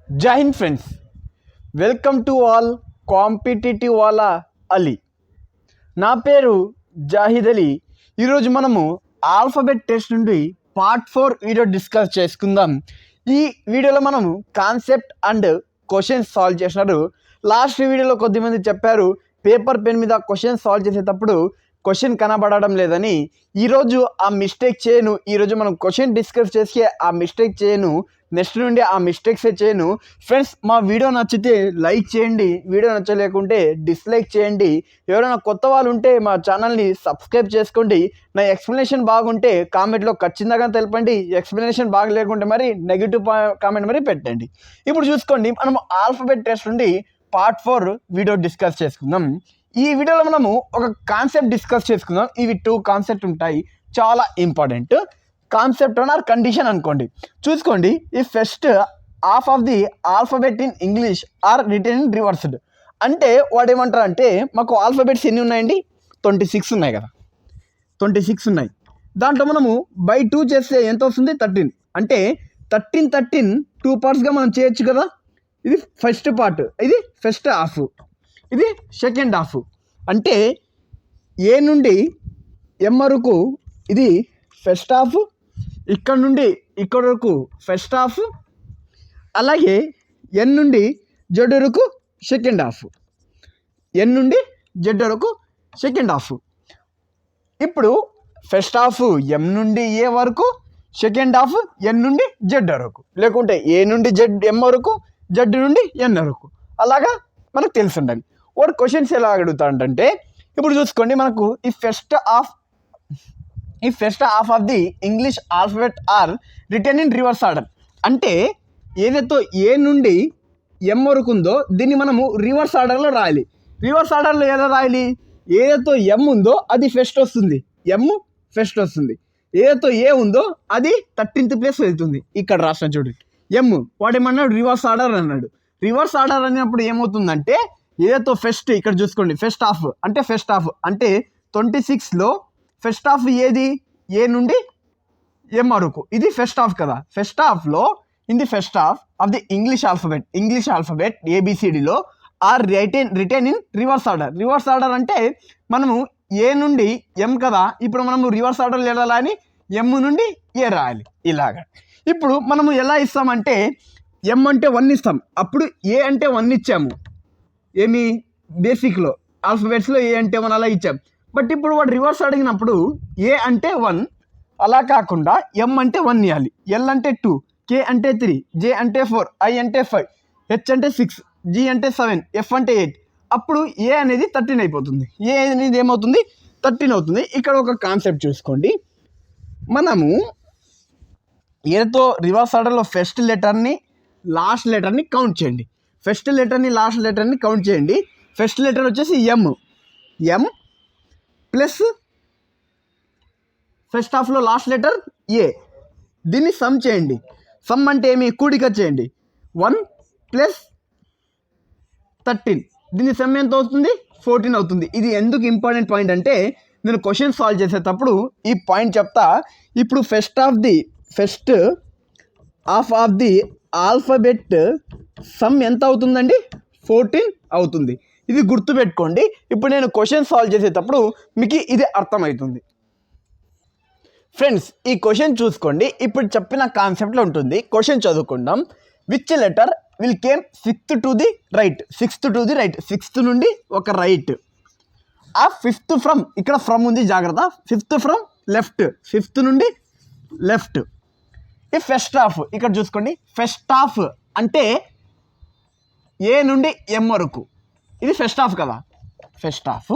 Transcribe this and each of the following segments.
जय Hind friends, welcome to all competitive Wala Ali. నా పేరు జాహిద్ అలీ. ఈరోజు మనము ఆల్ఫాబెట్ టెస్ట్ నుండి పార్ట్ 4 వీడియో డిస్కస్ చేసుకుందాం. ఈ వీడియోలో మనము కాన్సెప్ట్ అండ్ క్వశ్చన్స్ సాల్వ్ చేసినారు. లాస్ట్ వీడియోలో కొద్దిమంది చెప్పారు పేపర్ పెన్ మీద క్వశ్చన్ సాల్వ్ చేసేటప్పుడు క్వశ్చన్ కనబడడం లేదని. ఈరోజు ఆ మిస్టేక్ చేయను. ఈరోజు మనం క్వశ్చన్ డిస్కస్ చేసి ఆ మిస్టేక్ చేయను. నెక్స్ట్ నుండి ఆ మిస్టేక్సే చేయను. ఫ్రెండ్స్, మా వీడియో నచ్చితే లైక్ చేయండి, వీడియో నచ్చలేకుంటే డిస్లైక్ చేయండి. ఎవరైనా కొత్త వాళ్ళు ఉంటే మా ఛానల్ని సబ్స్క్రైబ్ చేసుకోండి. నా ఎక్స్ప్లెనేషన్ బాగుంటే కామెంట్లో ఖచ్చితంగా తెలపండి. ఎక్స్ప్లెనేషన్ బాగలేకుంటే మరి నెగిటివ్ కామెంట్ మరి పెట్టండి. ఇప్పుడు చూసుకోండి, మనం ఆల్ఫాబెట్ టెస్ట్ నుండి పార్ట్ 4 వీడియో డిస్కస్ చేసుకుందాం. ఈ వీడియోలో మనము ఒక కాన్సెప్ట్ డిస్కస్ చేసుకుందాం. ఇవి 2 కాన్సెప్ట్ ఉంటాయి, చాలా ఇంపార్టెంట్. కాన్సెప్ట్ ఆర్ కండిషన్ అనుకోండి. చూసుకోండి, ఈ first half of the alphabet in English are written in reversed. అంటే వాడు ఏమంటారు అంటే, మాకు ఆల్ఫాబెట్స్ ఎన్ని ఉన్నాయండి? 26 ఉన్నాయి కదా, 26 ఉన్నాయి. దాంట్లో మనము బై 2 చేస్తే ఎంత వస్తుంది? 13. అంటే 13 2 పార్ట్స్గా మనం చేయొచ్చు కదా. ఇది ఫస్ట్ పార్ట్, ఇది ఫస్ట్ హాఫ్, ఇది సెకండ్ హాఫ్. అంటే ఏ నుండి ఎం వరకు ఇది ఫస్ట్ హాఫ్, ఇక్కడ నుండి ఇక్కడ వరకు ఫస్ట్ హాఫ్, అలాగే ఎన్ నుండి జెడ్ వరకు సెకండ్ హాఫ్, ఎన్ నుండి జెడ్ వరకు సెకండ్ హాఫ్. ఇప్పుడు ఫస్ట్ హాఫ్ ఎం నుండి ఏ వరకు, సెకండ్ హాఫ్ ఎన్ నుండి జెడ్ వరకు, లేకుంటే ఏ నుండి జెడ్ ఎం వరకు, జెడ్ నుండి ఎన్ వరకు. అలాగా మనకు తెలిసి ఉండాలి. వాడు క్వశ్చన్స్ ఎలా అడుగుతాడంటే, ఇప్పుడు చూసుకోండి, మనకు ఈ first half of the English alphabet are written in reverse order. అంటే ఏదైతే ఏ నుండి ఎం వరకు ఉందో దీన్ని మనము రివర్స్ ఆర్డర్లో రాయాలి. రివర్స్ ఆర్డర్లో ఎలా రాయాలి? ఏదైతే ఎం ఉందో అది ఫస్ట్ వస్తుంది, ఎం ఫస్ట్ వస్తుంది. ఏదైతే ఏ ఉందో అది 13th ప్లేస్ వెళ్తుంది. ఇక్కడ రాసిన చూడండి, ఎం. వాడు ఏమన్నాడు? రివర్స్ ఆర్డర్ అన్నాడు. రివర్స్ ఆర్డర్ అన్నప్పుడు ఏమవుతుందంటే, ఏదైతే ఫస్ట్ ఇక్కడ చూసుకోండి, ఫస్ట్ హాఫ్ అంటే 26లో ఫస్ట్ హాఫ్ ఏది? ఏ నుండి ఎం వరకు, ఇది ఫస్ట్ హాఫ్ కదా. ఫస్ట్ హాఫ్లో in the first half of the English alphabet ఏబిసిడిలో are written in reverse order. Reverse order అంటే మనము ఏ నుండి ఎం కదా, ఇప్పుడు మనము రివర్స్ ఆర్డర్లో ఎలా రాయాలి? ఎం నుండి ఏ రాయాలి, ఇలాగా. ఇప్పుడు మనము ఎలా ఇస్తామంటే, ఎం అంటే 1 ఇస్తాం, అప్పుడు ఏ అంటే 1 ఇచ్చాము. ఏమి బేసిక్లో ఆల్ఫాబెట్స్లో ఏ అంటే 1 అలా ఇచ్చాం. బట్ ఇప్పుడు వాడు రివర్స్ అడిగినప్పుడు ఏ అంటే 1 అలా కాకుండా ఎం అంటే 1 ఇవ్వాలి, ఎల్ అంటే 2, కే అంటే 3, జే అంటే 4, ఐ అంటే 5, హెచ్ అంటే 6, జి అంటే 7, ఎఫ్ అంటే 8. అప్పుడు ఏ అనేది 13 అయిపోతుంది. ఏ అనేది ఏమవుతుంది? 13 అవుతుంది. ఇక్కడ ఒక కాన్సెప్ట్ చూసుకోండి, మనము ఏదో రివర్స్ ఆర్డర్లో ఫస్ట్ లెటర్ని లాస్ట్ లెటర్ని కౌంట్ చేయండి. ఫస్ట్ లెటర్ని లాస్ట్ లెటర్ని కౌంట్ చేయండి. ఫస్ట్ లెటర్ వచ్చేసి ఎం ప్లస్ ఫస్ట్ హాఫ్లో లాస్ట్ లెటర్ ఏ. దీన్ని సమ్ చేయండి. సమ్ అంటే ఏమి? కూడిక చేయండి. 1 + 13, దీని సమ్ ఎంత అవుతుంది? 14 అవుతుంది. ఇది ఎందుకు ఇంపార్టెంట్ పాయింట్ అంటే, నేను క్వశ్చన్ సాల్వ్ చేసేటప్పుడు ఈ పాయింట్ చెప్తా. ఇప్పుడు first half of the alphabet some ఎంత అవుతుందండి? 14 అవుతుంది. ఇది గుర్తుపెట్టుకోండి. ఇప్పుడు నేను క్వశ్చన్ సాల్వ్ చేసేటప్పుడు మీకు ఇది అర్థమవుతుంది. ఫ్రెండ్స్, ఈ క్వశ్చన్ చూసుకోండి. ఇప్పుడు చెప్పిన కాన్సెప్ట్లో ఉంటుంది. క్వశ్చన్ చదువుకుందాం. Which letter will came 6th to the right? 6th నుండి ఒక రైట్. ఆ 5th ఫ్రమ్, ఇక్కడ ఫ్రమ్ ఉంది, జాగ్రత్త. 5th ఫ్రమ్ లెఫ్ట్, 5th నుండి లెఫ్ట్. ఈ ఫస్ట్ హాఫ్ ఇక్కడ చూసుకోండి. ఫస్ట్ హాఫ్ అంటే ఏ నుండి ఎం వరకు, ఇది ఫస్ట్ హాఫ్ కదా. First half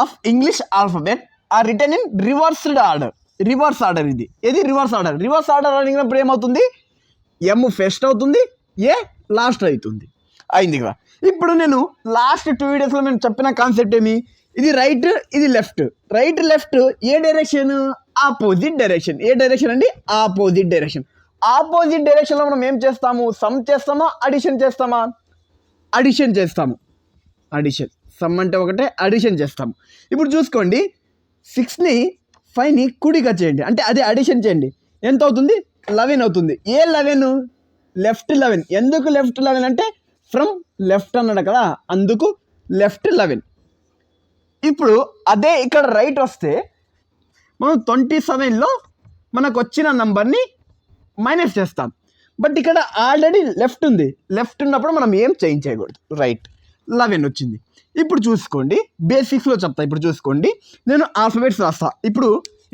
of English alphabet are written in reversed order. Reverse order ఇది. ఏది? Reverse order. రివర్స్ ఆర్డర్ అడిగినప్పుడు ఏమవుతుంది? ఎం ఫస్ట్ అవుతుంది, ఏ లాస్ట్ అవుతుంది. అయింది కదా. ఇప్పుడు నేను లాస్ట్ 2 వీడియోస్లో నేను చెప్పిన కాన్సెప్ట్ ఏమి? ఇది రైట్, ఇది లెఫ్ట్. రైట్ లెఫ్ట్ ఏ డైరెక్షన్? Opposite direction. ఏ డైరెక్షన్ అండి? Opposite direction. ఆపోజిట్ డైరెక్షన్లో మనం ఏం చేస్తాము? సమ్ చేస్తామా, అడిషన్ చేస్తామా? అడిషన్ చేస్తాము. అడిషన్. సమ్ అంటే ఒకటే, అడిషన్ చేస్తాము. ఇప్పుడు చూసుకోండి, 6ని 5ని కూడిక చేయండి, అంటే అదే అడిషన్ చేయండి. ఎంత అవుతుంది? 11 అవుతుంది. ఏ 11? లెఫ్ట్ 11. ఎందుకు లెఫ్ట్ 11 అంటే ఫ్రమ్ లెఫ్ట్ అన్నాడు కదా, అందుకు లెఫ్ట్ 11. ఇప్పుడు అదే ఇక్కడ రైట్ వస్తే మనం 27లో మనకు వచ్చిన నంబర్ని మైనస్ చేస్తాం. బట్ ఇక్కడ ఆల్రెడీ లెఫ్ట్ ఉంది, లెఫ్ట్ ఉన్నప్పుడు మనం ఏం చేంజ్ చేయకూడదు, రైట్ 11 వచ్చింది. ఇప్పుడు చూసుకోండి, బేసిక్స్లో చెప్తా. ఇప్పుడు చూసుకోండి, నేను ఆల్ఫాబెట్స్ రాస్తా. ఇప్పుడు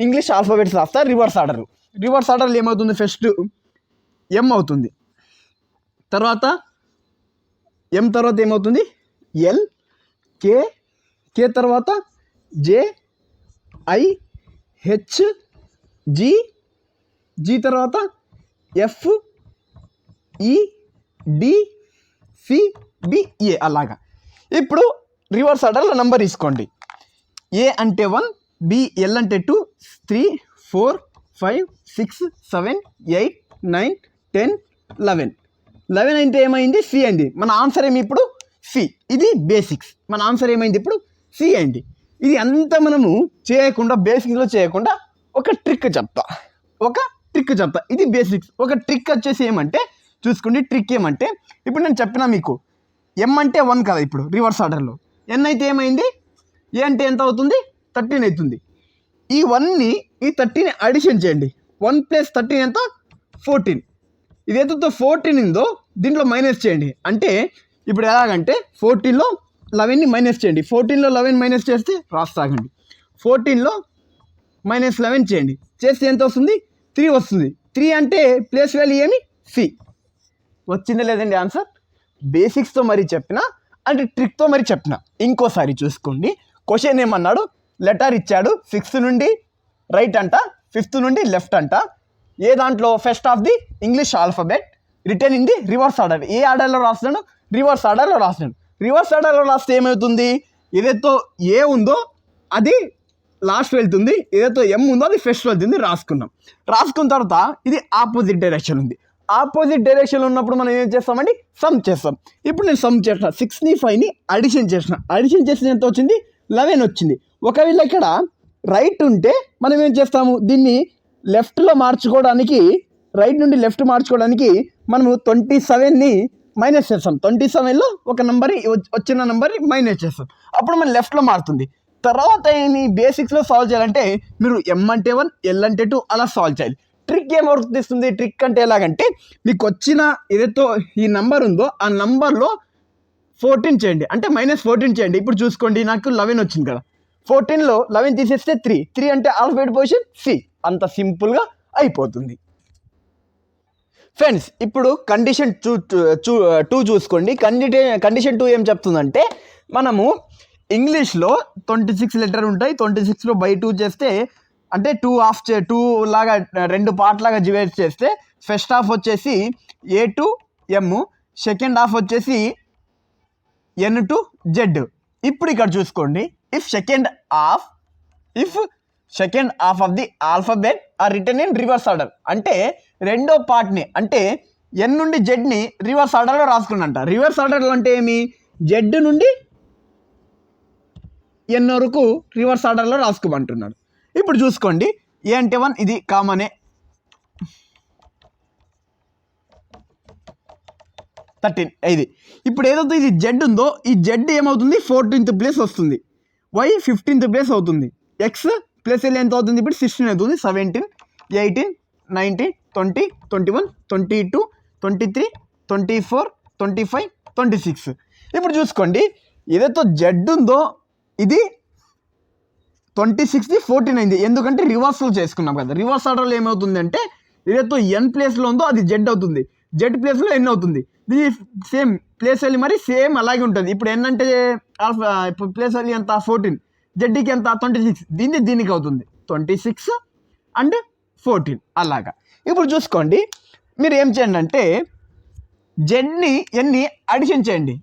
ఇంగ్లీష్ ఆల్ఫాబెట్స్ రాస్తా రివర్స్ ఆర్డర్. రివర్స్ ఆర్డర్లో ఏమవుతుంది, ఫస్ట్ ఎం అవుతుంది, తర్వాత ఎం తర్వాత ఏమవుతుంది ఎల్, కే, కే తర్వాత జే, ఐ, హెచ్, జి, జి తర్వాత ఎఫ్, ఈ, డి, సి, బి, ఏ అలాగా. ఇప్పుడు రివర్స్ ఆర్డర్లో నెంబర్ తీసుకోండి. ఏ అంటే 1, బి ఎల్ అంటే 2, 3, 4, 5, 6, 7, 8, 9, 10, 11. 11 అంటే ఏమైంది, సి అయింది. మన ఆన్సర్ ఏమి ఇప్పుడు సి. ఇది బేసిక్స్. మన ఆన్సర్ ఏమైంది ఇప్పుడు సి అయింది. ఇది అంతా మనము చేయకుండా, బేసిక్స్లో చేయకుండా ఒక ట్రిక్ చెప్తా. ఇది బేసిక్స్. ఒక ట్రిక్ వచ్చేసి ఏమంటే చూసుకోండి, ట్రిక్ ఏమంటే ఇప్పుడు నేను చెప్పినా మీకు ఎం అంటే 1 కదా, ఇప్పుడు రివర్స్ ఆర్డర్లో ఎన్ అయితే ఏమైంది, ఏ అంటే ఎంత అవుతుంది 13 అవుతుంది. ఈ 1ని ఈ 13ని అడిషన్ చేయండి. 1 + 13 ఎంత 14. ఇది ఎంతతో 14 ఉందో దీంట్లో మైనస్ చేయండి. అంటే ఇప్పుడు ఎలాగంటే 14లో 11ని మైనస్ చేయండి. 14లో 11 మైనస్ చేస్తే రాస్తాగండి. 14లో -11 చేయండి, చేస్తే ఎంత వస్తుంది 3 వస్తుంది. 3 అంటే ప్లేస్ వాల్యూ ఏమి సి. వచ్చిందా లేదండి ఆన్సర్? బేసిక్స్తో మరి చెప్పిన అంటే ట్రిక్తో మరి చెప్పిన. ఇంకోసారి చూసుకోండి, క్వశ్చన్ ఏమన్నాడు, లెటర్ ఇచ్చాడు 6 నుండి రైట్ అంట, 5th నుండి లెఫ్ట్ అంట. ఏ దాంట్లో first of the English alphabet written in the reverse order. ఏ ఆర్డర్లో రాస్తున్నాడు, రివర్స్ ఆర్డర్లో రాస్తున్నాడు. రివర్స్ ఆర్డర్లో రాస్తే ఏమవుతుంది, ఏదైతే ఏ ఉందో అది లాస్ట్ వెళ్తుంది, ఏదైతే ఎం ఉందో అది ఫస్ట్ వెళ్తుంది. రాసుకున్న తర్వాత ఇది ఆపోజిట్ డైరెక్షన్ ఉంది. ఆపోజిట్ డైరెక్షన్లో ఉన్నప్పుడు మనం ఏం చేస్తామండి, సమ్ చేస్తాం. ఇప్పుడు నేను సమ్ చేసిన 6ని 5ని అడిషన్ చేసిన ఎంత వచ్చింది 11 వచ్చింది. ఒకవేళ ఇక్కడ రైట్ ఉంటే మనం ఏం చేస్తాము, దీన్ని లెఫ్ట్లో మార్చుకోవడానికి, రైట్ నుండి లెఫ్ట్ మార్చుకోవడానికి మనము 27ని మైనస్ చేస్తాం. 27లో ఒక నెంబర్ వచ్చిన నెంబర్ని మైనస్ చేస్తాం, అప్పుడు మన లెఫ్ట్లో మారుతుంది. తర్వాత ఏమి బేసిక్స్లో సాల్వ్ చేయాలంటే మీరు ఎం అంటే 1, ఎల్ అంటే 2 అలా సాల్వ్ చేయాలి. ట్రిక్ ఏం వర్తిస్తుంది, ట్రిక్ అంటే ఎలాగంటే మీకు వచ్చిన ఏదైతే ఈ నెంబర్ ఉందో ఆ నెంబర్లో 14 చేయండి, అంటే -14 చేయండి. ఇప్పుడు చూసుకోండి, నాకు 11 వచ్చింది కదా, 14లో 11 తీసేస్తే 3 అంటే ఆల్ఫాబెట్ పొజిషన్ సి. అంత సింపుల్గా అయిపోతుంది. ఫ్రెండ్స్, ఇప్పుడు కండిషన్ 2 చూసుకోండి. కండిషన్ 2 ఏం చెప్తుందంటే, మనము ఇంగ్లీష్లో 26 లెటర్ ఉంటాయి. 26లో బై 2 చేస్తే అంటే 2 లాగా 2 పార్ట్ లాగా డివైడ్ చేస్తే ఫస్ట్ హాఫ్ వచ్చేసి A to M, second half వచ్చేసి ఎన్ టు జెడ్. ఇప్పుడు ఇక్కడ చూసుకోండి, if second half of the alphabet are written in reverse order, అంటే రెండో పార్ట్ని అంటే ఎన్ నుండి జెడ్ని రివర్స్ ఆర్డర్లో రాసుకున్నంట. రివర్స్ ఆర్డర్లో అంటే ఏమి, జెడ్ నుండి ఎన్ వరకు రివర్స్ ఆర్డర్లో రాసుకోమంటున్నాడు. ఇప్పుడు చూసుకోండి, ఏ అంటే 1 ఇది కామనే, 13 ఇది. ఇప్పుడు ఏదైతే ఇది జెడ్ ఉందో ఈ జెడ్ ఏమవుతుంది 14th ప్లేస్ వస్తుంది, వై 15th ప్లేస్ అవుతుంది, ఎక్స్ ప్లస్ ఎల్ ఎంత అవుతుంది ఇప్పుడు 16 అవుతుంది, 17, 18, 19, 20, 21, 22, 23, 24, 25, 26. ఇప్పుడు చూసుకోండి, ఏదైతే జెడ్ ఉందో ఇది 26ది 14 అయింది, ఎందుకంటే రివర్స్లో చేసుకున్నాం కదా. రివర్స్ ఆర్డర్లో ఏమవుతుంది అంటే ఏదైతే ఎన్ ప్లేస్లో ఉందో అది జెడ్ అవుతుంది, జెడ్ ప్లేస్లో ఎన్ అవుతుంది. ఇది సేమ్ ప్లేస్ వెళ్ళి మరి సేమ్ అలాగే ఉంటుంది. ఇప్పుడు ఎన్ అంటే ఇప్పుడు ప్లేస్ వెళ్ళి ఎంత 14, జెడ్కి ఎంత 26, దీనికి అవుతుంది 26 అండ్ 14 అలాగా. ఇప్పుడు చూసుకోండి, మీరు ఏం చేయండి అంటే జెడ్ని ఎన్ని అడిషన్ చేయండి,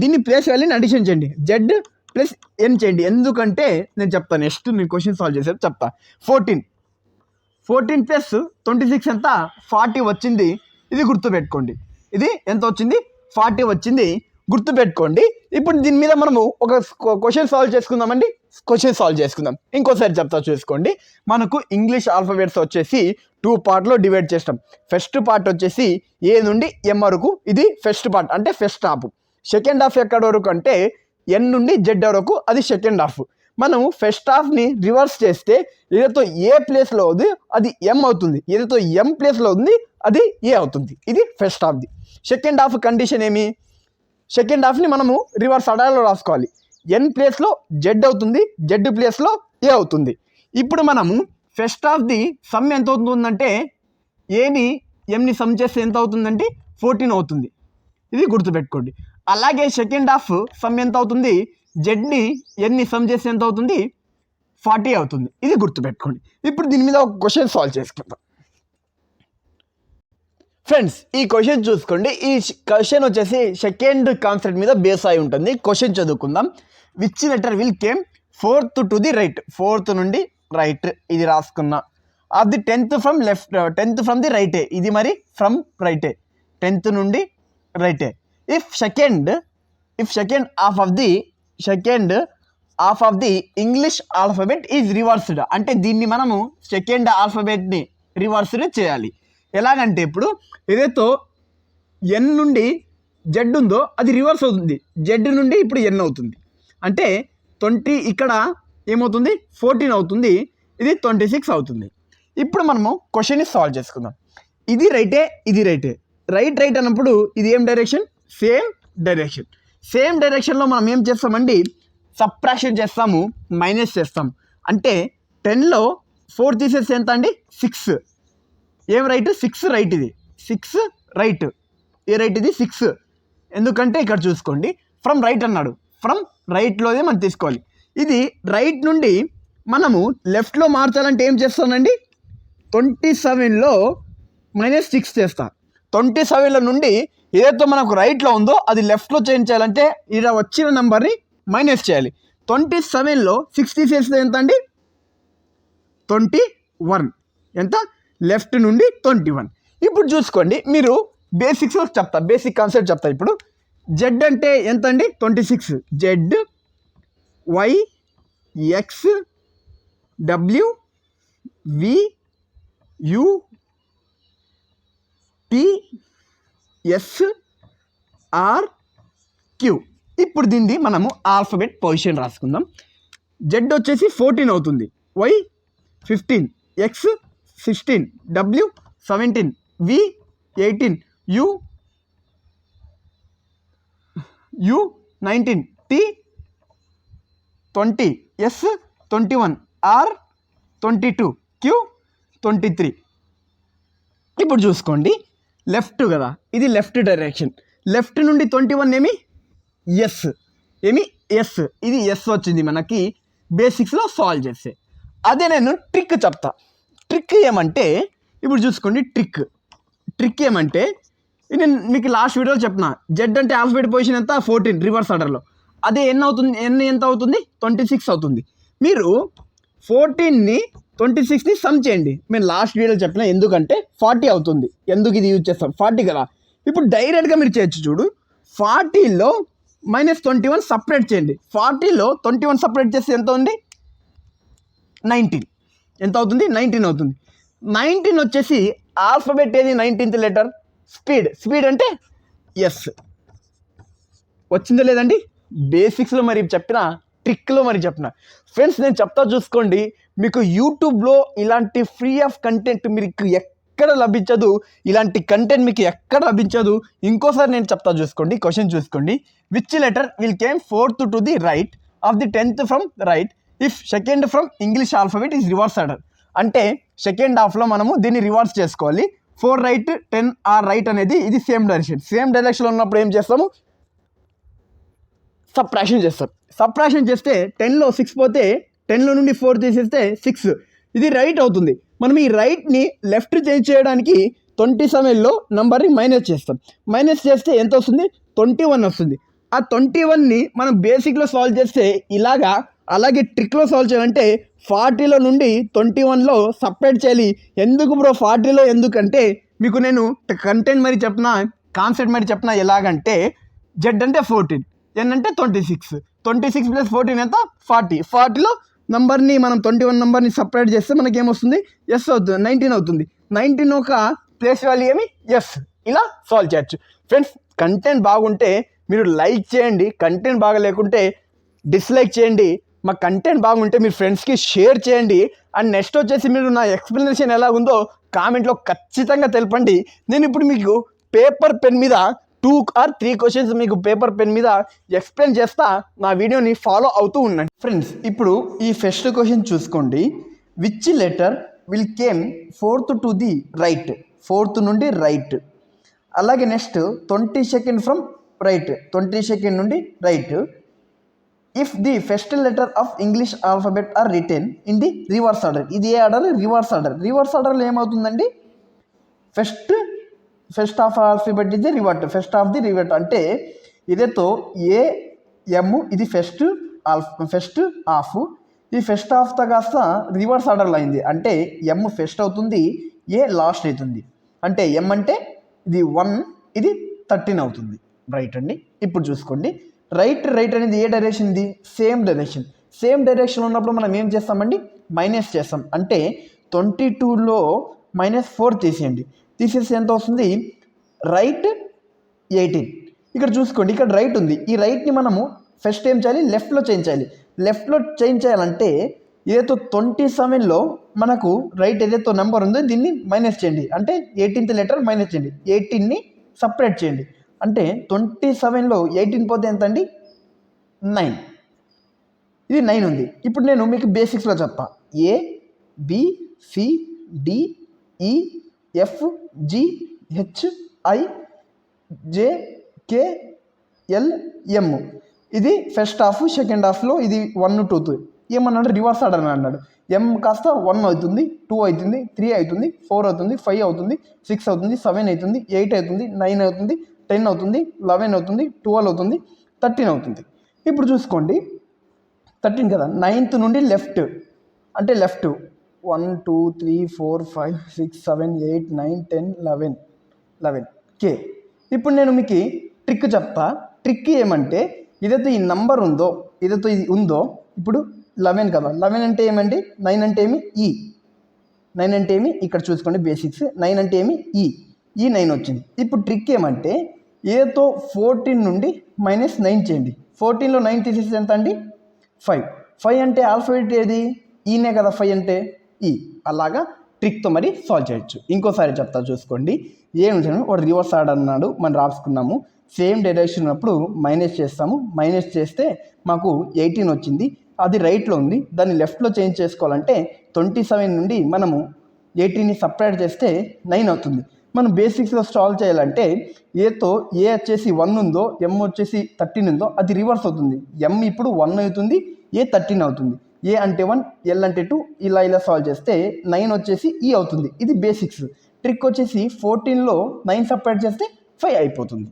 దీన్ని ప్లేస్ వెళ్ళి అడిషన్ చేయండి, జెడ్ ప్లస్ ఎన్ చేయండి. ఎందుకంటే నేను చెప్తాను, నెక్స్ట్ నేను క్వశ్చన్ సాల్వ్ చేసేది చెప్తా. 14 ప్లస్ 26 ఎంత 40 వచ్చింది, ఇది గుర్తుపెట్టుకోండి. ఇది ఎంత వచ్చింది 40 వచ్చింది, గుర్తుపెట్టుకోండి. ఇప్పుడు దీని మీద మనము ఒక క్వశ్చన్ సాల్వ్ చేసుకుందామండి. క్వశ్చన్ సాల్వ్ చేసుకుందాం. ఇంకోసారి చెప్తా చూసుకోండి. మనకు ఇంగ్లీష్ ఆల్ఫాబెట్స్ వచ్చేసి 2 పార్ట్లో డివైడ్ చేస్తాం. ఫస్ట్ పార్ట్ వచ్చేసి ఏ నుండి ఎం వరకు, ఇది ఫస్ట్ పార్ట్ అంటే ఫస్ట్ హాఫ్. సెకండ్ హాఫ్ ఎక్కడ వరకు అంటే ఎన్ నుండి జెడ్ వరకు, అది సెకండ్ హాఫ్. మనం ఫస్ట్ హాఫ్ని రివర్స్ చేస్తే ఏదైతే ఏ ప్లేస్లో ఉంది అది ఎం అవుతుంది, ఏదైతే ఎం ప్లేస్లో ఉంది అది ఏ అవుతుంది. ఇది ఫస్ట్ హాఫ్ది. సెకండ్ హాఫ్ కండిషన్ ఏమి, సెకండ్ హాఫ్ని మనము రివర్స్ ఆర్డర్లో రాసుకోవాలి. ఎన్ ప్లేస్లో జెడ్ అవుతుంది, జెడ్ ప్లేస్లో ఏ అవుతుంది. ఇప్పుడు మనము ఫస్ట్ హాఫ్ది సమ్ ఎంత అవుతుందంటే ఏని ఎంని సమ్ చేస్తే ఎంత అవుతుందంటే 14 అవుతుంది. ఇది గుర్తుపెట్టుకోండి. అలాగే సెకండ్ హాఫ్ సమ్ ఎంత అవుతుంది, జెడ్ని ఎన్ని సమ్ చేస్తే ఎంత అవుతుంది 40 అవుతుంది. ఇది గుర్తుపెట్టుకోండి. ఇప్పుడు దీని మీద ఒక క్వశ్చన్ సాల్వ్ చేసుకుందాం. ఫ్రెండ్స్ ఈ క్వశ్చన్ చూసుకోండి. ఈ క్వశ్చన్ వచ్చేసి సెకండ్ కాన్సెప్ట్ మీద బేస్ అయి ఉంటుంది. క్వశ్చన్ చదువుకుందాం. Which letter will came 4th to the right, 4th నుండి రైట్ ఇది రాసుకున్నా. Of the 10th from left, 10th from the రైటే, ఇది మరి ఫ్రమ్ రైటే, 10th నుండి రైటే. If second half of the English alphabet is reversed, అంటే దీన్ని మనము సెకండ్ ఆల్ఫాబెట్ని రివర్స్డ్ చేయాలి. ఎలాగంటే ఇప్పుడు ఏదైతే ఎన్ నుండి జెడ్ ఉందో అది రివర్స్ అవుతుంది, జెడ్ నుండి ఇప్పుడు ఎన్ అవుతుంది. అంటే 20 ఇక్కడ ఏమవుతుంది 14 అవుతుంది, ఇది 26 అవుతుంది. ఇప్పుడు మనము క్వశ్చన్ని సాల్వ్ చేసుకుందాం. ఇది రైటే, ఇది రైటే, రైట్ అన్నప్పుడు ఇది ఏం డైరెక్షన్, సేమ్ డైరెక్షన్. సేమ్ డైరెక్షన్లో మనం ఏం చేస్తామండి, సబ్ట్రాక్షన్ చేస్తాము, మైనస్ చేస్తాం. అంటే 10లో 4 తీసేస్తే ఎంత అండి 6. ఏం రైట్ 6 రైట్, ఇది 6 రైట్, ఏ రైట్ ఇది 6. ఎందుకంటే ఇక్కడ చూసుకోండి ఫ్రమ్ రైట్ అన్నాడు, ఫ్రమ్ రైట్లోనే మనం తీసుకోవాలి. ఇది రైట్ నుండి మనము లెఫ్ట్లో మార్చాలంటే ఏం చేస్తానండి, 27లో -6 చేస్తా. 27లో నుండి ఏదైతే మనకు రైట్లో ఉందో అది లెఫ్ట్లో చేంజ్ చేయాలంటే ఇలా వచ్చిన నెంబర్ని మైనస్ చేయాలి. 27లో 6 తీసేస్తే ఎంత అండి 21, ఎంత లెఫ్ట్ నుండి 21. ఇప్పుడు చూసుకోండి, మీరు బేసిక్స్ చెప్తా, బేసిక్ కాన్సెప్ట్ చెప్తా. ఇప్పుడు జెడ్ అంటే ఎంత అండి 26, Z Y X W V U T S R Q. ఇప్పుడు దీన్ని మనము ఆల్ఫాబెట్ పొజిషన్ రాసుకుందాం. జెడ్ వచ్చేసి 14 అవుతుంది, Y 15, X 16, W 17, V 18, U 19, T 20, S 21, R 22, Q 23. ఇప్పుడు చూసుకోండి లెఫ్ట్ కదా, ఇది లెఫ్ట్ డైరెక్షన్. లెఫ్ట్ నుండి 21 ఏమి ఎస్, ఇది ఎస్ వచ్చింది మనకి బేసిక్స్లో సాల్వ్ చేస్తే. అదే నేను ట్రిక్ చెప్తా. ట్రిక్ ఏమంటే ఇప్పుడు చూసుకోండి, ట్రిక్ ఏమంటే నేను మీకు లాస్ట్ వీడియోలో చెప్పిన, జెడ్ అంటే ఆల్ఫాబెట్ పొజిషన్ ఎంత 14 రివర్స్ ఆర్డర్లో, అదే ఎంత అవుతుంది 26 అవుతుంది. మీరు 14ని 26ని సమ్ చేయండి. మేము లాస్ట్ వీడియోలో చెప్పిన, ఎందుకంటే 40 అవుతుంది, ఎందుకు ఇది యూజ్ చేస్తాం 40 కదా. ఇప్పుడు డైరెక్ట్గా మీరు చేయొచ్చు. చూడు 40లో -21 సపరేట్ చేయండి. 40లో 21 సపరేట్ చేస్తే ఎంత ఉంది 19, ఎంత అవుతుంది 19 అవుతుంది. 19 వచ్చేసి ఆల్ఫాబెట్ ఏది 19th లెటర్, స్పీడ్ అంటే ఎస్. వచ్చిందో లేదండి బేసిక్స్లో మరి చెప్పిన, ట్రిక్లో మరి చెప్పిన. ఫ్రెండ్స్ నేను చెప్తా చూసుకోండి, మీకు యూట్యూబ్లో ఇలాంటి ఫ్రీ ఆఫ్ కంటెంట్ మీకు ఎక్కడ లభించదు, ఇలాంటి కంటెంట్ మీకు ఎక్కడ లభించదు. ఇంకోసారి నేను చెప్తా చూసుకోండి, క్వశ్చన్ చూసుకోండి. Which letter will came 4th to the right of the 10th from right if second from English alphabet is reverse order. అంటే సెకండ్ హాఫ్లో మనము దీన్ని రివర్స్ చేసుకోవాలి. 4 రైట్ 10 ఆర్ రైట్ అనేది ఇది సేమ్ డైరెక్షన్లో ఉన్నప్పుడు ఏం చేస్తాము, సబ్ట్రాక్షన్ చేస్తే 10లో 6 పోతే 10లో నుండి 4 తీసేస్తే 6, ఇది రైట్ అవుతుంది. మనం ఈ రైట్ని లెఫ్ట్ చేంజ్ చేయడానికి 27లో నంబర్ని మైనస్ చేస్తే ఎంత వస్తుంది 21 వస్తుంది. ఆ 21ని మనం బేసిక్లో సాల్వ్ చేస్తే ఇలాగా, అలాగే ట్రిక్లో సాల్వ్ చేయాలంటే 40లో నుండి 21లో సపరేట్ చేయాలి. ఎందుకు బ్రో 40లో, ఎందుకంటే మీకు నేను కంటెంట్ మరి చెప్పిన, కాన్సెప్ట్ మరి చెప్పిన. ఎలాగంటే జెడ్ అంటే 14, ఎన్ అంటే 26. 26 + 14 ఎంత 40. 40లో నంబర్ని మనం 21 నెంబర్ని సపరేట్ చేస్తే మనకి ఏమొస్తుంది ఎస్ అవుతుంది, 19 అవుతుంది. 19 ఒక ప్లేస్ వాల్యూ ఏమి ఎస్. ఇలా సాల్వ్ చేయొచ్చు. ఫ్రెండ్స్, కంటెంట్ బాగుంటే మీరు లైక్ చేయండి, కంటెంట్ బాగా లేకుంటే డిస్లైక్ చేయండి. మా కంటెంట్ బాగుంటే మీరు ఫ్రెండ్స్కి షేర్ చేయండి. అండ్ నెక్స్ట్ వచ్చేసి మీరు నా ఎక్స్ప్లెనేషన్ ఎలా ఉందో కామెంట్లో ఖచ్చితంగా తెలపండి. నేను ఇప్పుడు మీకు పేపర్ పెన్ మీద 2 or 3 క్వశ్చన్స్ మీకు పేపర్ పెన్ మీద ఎక్స్ప్లెయిన్ చేస్తా. నా వీడియోని ఫాలో అవుతూ ఉండండి. ఫ్రెండ్స్, ఇప్పుడు ఈ ఫస్ట్ క్వశ్చన్ చూసుకోండి. Which letter will came 4th to the right, 4th నుండి రైట్. అలాగే next 22nd from right, 22nd నుండి right. If the first letter of English alphabet are written in the reverse order. ఇది ఏ order? Reverse order. Reverse ఆర్డర్లో ఏమవుతుందండి? First of alphabet ఇది revert, first of the revert. అంటే ఇదేతో A M ఇది first half, ఈ ఫస్ట్ హాఫ్తో కాస్త రివర్స్ ఆర్డర్లో అయింది. అంటే ఎమ్ ఫస్ట్ అవుతుంది, ఏ లాస్ట్ అవుతుంది. అంటే ఎమ్ అంటే ఇది 1, ఇది 13 అవుతుంది. రైట్ అండి. ఇప్పుడు చూసుకోండి, రైట్ అనేది ఏ డైరెక్షన్? ఇది సేమ్ డైరెక్షన్ ఉన్నప్పుడు మనం ఏం చేస్తామండి? మైనస్ చేస్తాం. అంటే 22లో -4 తీసేయండి. తీసేసి ఎంత వస్తుంది? రైట్ 18. ఇక్కడ చూసుకోండి, ఇక్కడ రైట్ ఉంది. ఈ రైట్ని మనము ఫస్ట్ ఏం చేయాలి? లెఫ్ట్లో చేంజ్ చేయాలంటే ఏదైతే 27లో మనకు రైట్ ఏదైతే నెంబర్ ఉందో దీన్ని మైనస్ చేయండి. అంటే 18th లెటర్ మైనస్ చేయండి, 18ని సపరేట్ చేయండి. అంటే 27లో 18 పోతే ఎంత అండి? 9. ఇది 9 ఉంది. ఇప్పుడు నేను మీకు బేసిక్స్లో చెప్తా. ఏ బి సి డి ఈ F G H I J K L M. ఇది ఫస్ట్ హాఫ్. సెకండ్ హాఫ్లో ఇది 1 2 ఏమన్నాడు? రివర్స్ ఆర్డర్ అని అన్నాడు. ఎమ్ కాస్త 1 అవుతుంది, 2 అవుతుంది, 3 అవుతుంది, 4 అవుతుంది, 5 అవుతుంది, 6 అవుతుంది, 7 అవుతుంది, 8 అవుతుంది, 9 అవుతుంది, 10 అవుతుంది, 11 అవుతుంది, 12 అవుతుంది, 13 అవుతుంది. ఇప్పుడు చూసుకోండి, 13 కదా. 9th నుండి లెఫ్ట్, అంటే లెఫ్ట్ 1 2 3 4 5 6 7 8 9 10 11 కే. ఇప్పుడు నేను మీకు ట్రిక్ చెప్తా. ట్రిక్ ఏమంటే ఏదైతే ఈ నంబర్ ఉందో, ఏదైతే ఇది ఉందో, ఇప్పుడు 11 కదా. 11 అంటే ఏమండి? 9 అంటే ఏమి? ఈ. 9 అంటే ఏమి? ఇక్కడ చూసుకోండి బేసిక్స్. 9 అంటే ఏమి? ఈ 9 వచ్చింది. ఇప్పుడు ట్రిక్ ఏమంటే ఏతో 14 నుండి -9 చేయండి. 14లో 9 తీసేసి ఎంత అండి? 5 అంటే ఆల్ఫాబెట్ ఏది? ఈనే కదా 5 అంటే ఈ. అలాగా ట్రిక్తో మరి సాల్వ్ చేయొచ్చు. ఇంకోసారి చెప్తా చూసుకోండి. ఏమి ఒక రివర్స్ ఆర్డర్ అన్నాడు, మనం రాసుకున్నాము. సేమ్ డైరెక్షన్ ఉన్నప్పుడు మైనస్ చేస్తాము. మైనస్ చేస్తే మాకు 18 వచ్చింది. అది రైట్లో ఉంది, దాన్ని లెఫ్ట్లో చేంజ్ చేసుకోవాలంటే 27 నుండి మనము 18ని సపరేట్ చేస్తే 9 అవుతుంది. మనం బేసిక్స్లో సాల్వ్ చేయాలంటే ఏతో ఏ వచ్చేసి 1 ఉందో, ఎమ్ వచ్చేసి 13 ఉందో అది రివర్స్ అవుతుంది. ఎమ్ ఇప్పుడు 1 అవుతుంది, ఏ 13 అవుతుంది. ఏ అంటే 1, ఎల్ అంటే 2, ఇలా సాల్వ్ చేస్తే 9 వచ్చేసి ఈ అవుతుంది. ఇది బేసిక్స్. ట్రిక్ వచ్చేసి 14లో 9 సపరేట్ చేస్తే 5 అయిపోతుంది.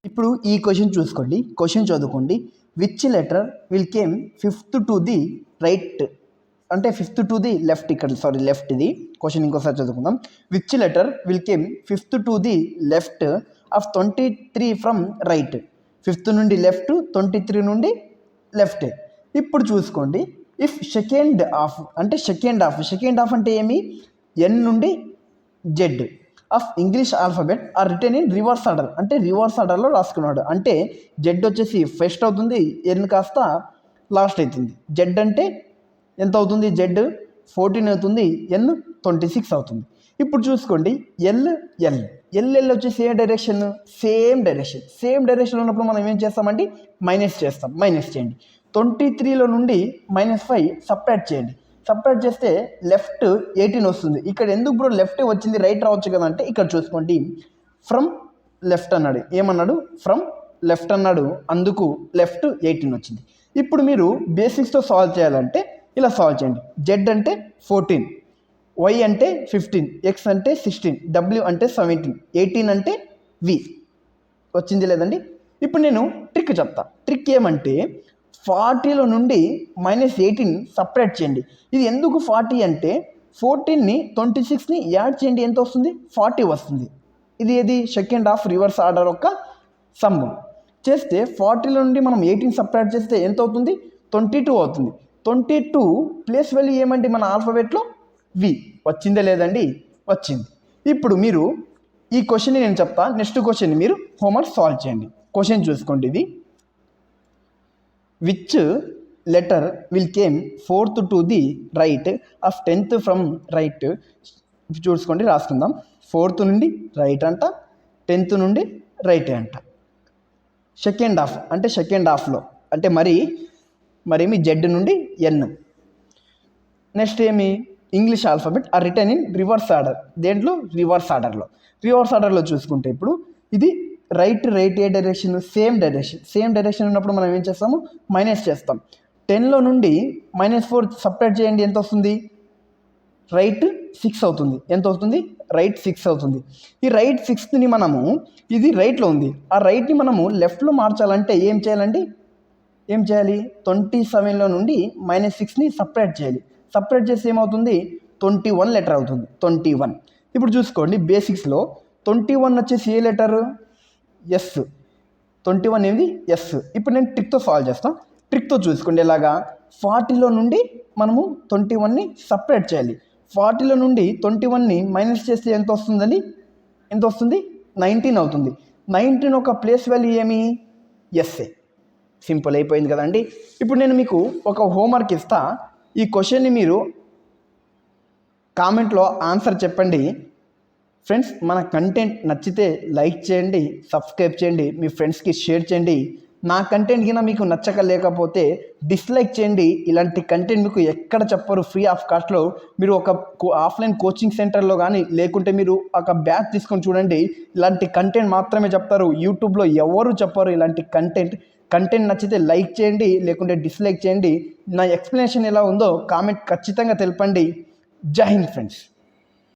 ఇప్పుడు ఈ క్వశ్చన్ చూసుకోండి, క్వశ్చన్ చదువుకోండి. Which letter will came 5th to the right, అంటే 5th టు ది లెఫ్ట్. ఇక్కడ లెఫ్ట్ ఇది క్వశ్చన్. ఇంకోసారి చదువుకుందాం. Which letter will came 5th to the left of 23 from right. 5th నుండి లెఫ్ట్, 23 నుండి లెఫ్ట్. ఇప్పుడు చూసుకోండి, ఇఫ్ సెకండ్ హాఫ్ అంటే ఏమి? ఎన్ నుండి Z of English alphabet are written in reverse order. అంటే రివర్స్ ఆర్డర్లో రాసుకున్నాడు. అంటే జెడ్ వచ్చేసి ఫస్ట్ అవుతుంది, ఎన్ కాస్త లాస్ట్ అవుతుంది. జెడ్ అంటే ఎంత అవుతుంది? జెడ్ 14 అవుతుంది, ఎన్ 26 అవుతుంది. ఇప్పుడు చూసుకోండి, ఎల్ వచ్చేసి ఏ డైరెక్షన్? సేమ్ డైరెక్షన్ ఉన్నప్పుడు మనం ఏం చేస్తామండి? మైనస్ చేస్తాం. మైనస్ చేయండి. 23లో నుండి -5 సపరేట్ చేయండి. సపరేట్ చేస్తే లెఫ్ట్ 18 వస్తుంది. ఇక్కడ ఎందుకు బ్రో లెఫ్ట్ వచ్చింది, రైట్ రావచ్చు కదా అంటే ఇక్కడ చూసుకోండి, ఫ్రమ్ లెఫ్ట్ అన్నాడు. ఏమన్నాడు? ఫ్రమ్ లెఫ్ట్ అన్నాడు, అందుకు లెఫ్ట్ 18 వచ్చింది. ఇప్పుడు మీరు బేసిక్స్తో సాల్వ్ చేయాలంటే ఇలా సాల్వ్ చేయండి. జెడ్ అంటే 14, వై అంటే 15, ఎక్స్ అంటే 16, డబ్ల్యూ అంటే 17, 18 అంటే వి. వచ్చింది లేదండి? ఇప్పుడు నేను ట్రిక్ చెప్తా. ట్రిక్ ఏమంటే 40లో నుండి -18 సపరేట్ చేయండి. ఇది ఎందుకు 40 అంటే 14ని 26ని యాడ్ చేయండి, ఎంత వస్తుంది? 40 వస్తుంది. ఇది సెకండ్ హాఫ్ రివర్స్ ఆర్డర్ యొక్క సమ్. చేస్తే 40లో నుండి మనం 18 సబ్ట్రాక్ట్ చేస్తే ఎంత అవుతుంది? 22 అవుతుంది. 22 ప్లేస్ వాల్యూ ఏమండి మన ఆల్ఫాబెట్లో? వి. వచ్చిందే లేదండి? వచ్చింది. ఇప్పుడు మీరు ఈ క్వశ్చన్ని నేను చెప్తా, నెక్స్ట్ క్వశ్చన్ మీరు హోంవర్క్ సాల్వ్ చేయండి. క్వశ్చన్ చూసుకోండి. ఇది which letter will came 4th to the right of 10th from right. చూసుకోండి, రాసుకుందాం. 4th నుండి రైట్ అంట, 10th నుండి రైట్ అంట. సెకండ్ హాఫ్ అంటే సెకండ్ హాఫ్లో అంటే మరేమి జెడ్ నుండి ఎన్. నెక్స్ట్ ఏమి English alphabet are return in reverse order. దేంట్లో? రివర్స్ ఆర్డర్లో చూసుకుంటే ఇప్పుడు ఇది రైట్ ఏ డైరెక్షన్? సేమ్ డైరెక్షన్ ఉన్నప్పుడు మనం ఏం చేస్తాము? మైనస్ చేస్తాం. 10లో నుండి -4 సపరేట్ చేయండి, ఎంత వస్తుంది? రైట్ 6 అవుతుంది. ఎంత అవుతుంది? రైట్ 6 అవుతుంది. ఈ రైట్ 6ని మనము, ఇది రైట్లో ఉంది, ఆ రైట్ని మనము లెఫ్ట్లో మార్చాలంటే ఏం చేయాలండి? 27లో నుండి -6ని సపరేట్ చేయాలి. సపరేట్ చేస్తే ఏమవుతుంది? 21 లెటర్ అవుతుంది. 21. ఇప్పుడు చూసుకోండి, బేసిక్స్లో 21 వచ్చేసి ఏ లెటరు? ఎస్. 21 ఏమిది? ఎస్. ఇప్పుడు నేను ట్రిక్తో సాల్వ్ చేస్తాను. ట్రిక్తో చూసుకోండి ఎలాగా? 40లో నుండి మనము 21ని సపరేట్ చేయాలి. 40లో నుండి 21ని మైనస్ చేస్తే ఎంత వస్తుందండి? ఎంత వస్తుంది? 19 అవుతుంది. 19 ఒక ప్లేస్ వాల్యూ ఏమి? ఎస్ఏ. సింపుల్ అయిపోయింది కదండి. ఇప్పుడు నేను మీకు ఒక హోంవర్క్ ఇస్తా. ఈ క్వశ్చన్ని మీరు కామెంట్లో ఆన్సర్ చెప్పండి. ఫ్రెండ్స్, మన కంటెంట్ నచ్చితే లైక్ చేయండి, సబ్స్క్రైబ్ చేయండి, మీ ఫ్రెండ్స్కి షేర్ చేయండి. నా కంటెంట్ కింద మీకు నచ్చక లేకపోతే డిస్లైక్ చేయండి. ఇలాంటి కంటెంట్ మీకు ఎక్కడ చెప్పరు, ఫ్రీ ఆఫ్ కాస్ట్లో. మీరు ఒక ఆఫ్లైన్ కోచింగ్ సెంటర్లో కానీ లేకుంటే మీరు ఒక బ్యాచ్ తీసుకొని చూడండి, ఇలాంటి కంటెంట్ మాత్రమే చెప్తారు. యూట్యూబ్లో ఎవరు చెప్పరు ఇలాంటి కంటెంట్ నచ్చితే లైక్ చేయండి, లేకుంటే డిస్లైక్ చేయండి. నా ఎక్స్ప్లెనేషన్ ఎలా ఉందో కామెంట్ ఖచ్చితంగా తెలపండి. జై హింద్ ఫ్రెండ్స్.